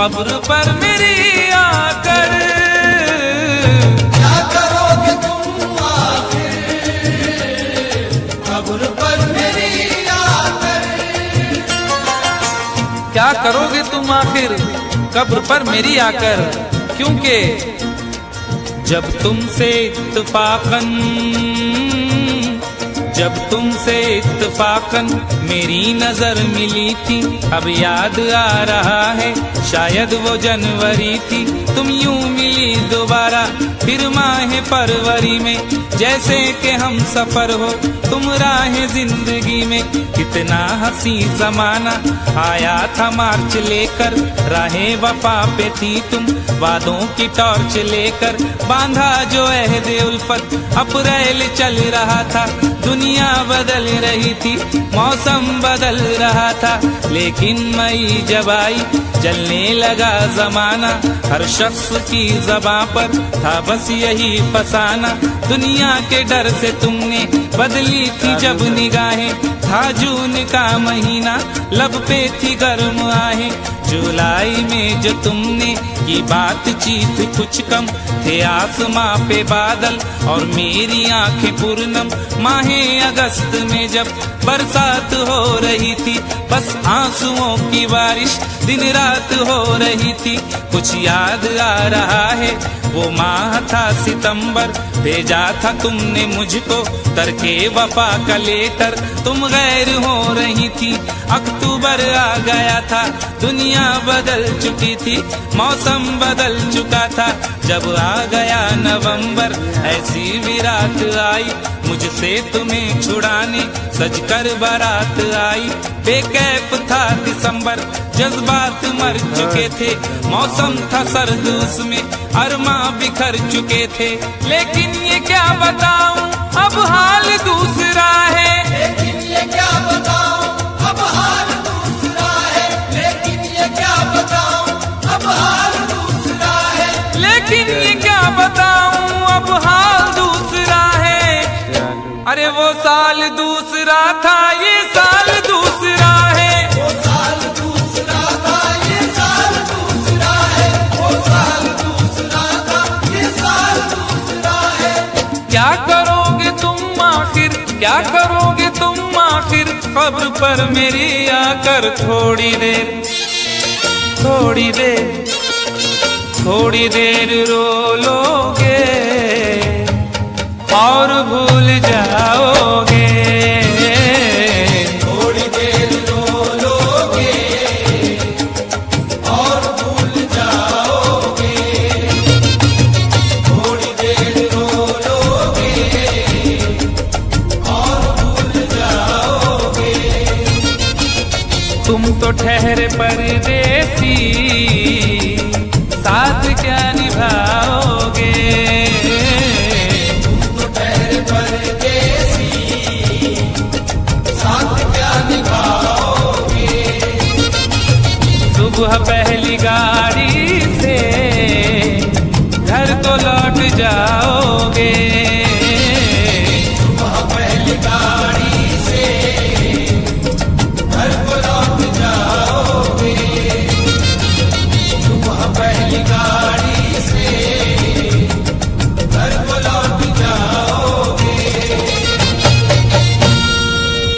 कब्र पर मेरी आकर। क्या करोगे तुम आखिर कब्र पर मेरी आकर। क्या करोगे तुम आखिर कब्र पर मेरी आकर, क्योंकि जब तुमसे इत्तफाकन मेरी नजर मिली थी, अब याद आ रहा है शायद वो जनवरी थी। तुम यूं मिली दोबारा फिर माह फरवरी में, जैसे कि हम सफर हो तुम राह जिंदगी में। कितना हंसी जमाना आया था मार्च लेकर, राहे वफा पे थी तुम वादों की टॉर्च लेकर। बांधा जो अहदे उल्फत अप्रैल चल रहा था, दुनिया बदल रही थी मौसम बदल रहा था। लेकिन मई जब आई जलने लगा जमाना, हर शख्स की ज़बां पर था बस यही फसाना। दुनिया के डर से तुमने बदली थी जब निगाहें, था जून का महीना लब पे थी गर्म आहें। जुलाई में जो तुमने की बातचीत कुछ कम थे आसमां पे बादल और मेरी आंखें पूर्णम। माहे अगस्त में जब बरसात हो रही थी, बस आंसुओं की बारिश दिन रात हो रही थी। कुछ याद आ रहा है वो माह था सितंबर, भेजा था तुमने मुझको तरके वफा का लेटर। तुम गैर हो रही थी, अक्टूबर आ गया था, दुनिया बदल चुकी थी, मौसम बदल चुका था। जब आ गया नवंबर ऐसी भी रात आई, मुझसे तुम्हें छुड़ाने सजकर बारात आई। बेकैफ था दिसंबर, जज्बात मर चुके थे, मौसम था सर्द उसमें अरमा बिखर चुके थे। लेकिन ये क्या बताऊं अब हाल दूसरा है। लेकिन ये क्या बताऊं अब हाल दूसरा है। लेकिन ये क्या बताऊं अब हाल दूसरा है। लेकिन ये क्या बताऊं अब हाल दूसरा है। अरे वो साल दूसरा था, ये साल दूसरा है। वो साल दूसरा था, ये साल दूसरा है। वो साल दूसरा था, ये साल दूसरा है। क्या करोगे तुम आखिर, क्या करोगे तुम आखिर कब्र पर मेरी आकर। थोड़ी देर थोड़ी देर थोड़ी देर रो लोगे और भूल जाओगे। थोड़ी देर रो लोगे और भूल जाओगे। थोड़ी देर रो लोगे और भूल जाओगे। तुम तो ठहरे परदेसी, साथ क्या निभाओगे। तुम तो ठहरे परदेसी, साथ क्या निभाओगे। सुबह पहली गाड़ी से घर को लौट जाओगे।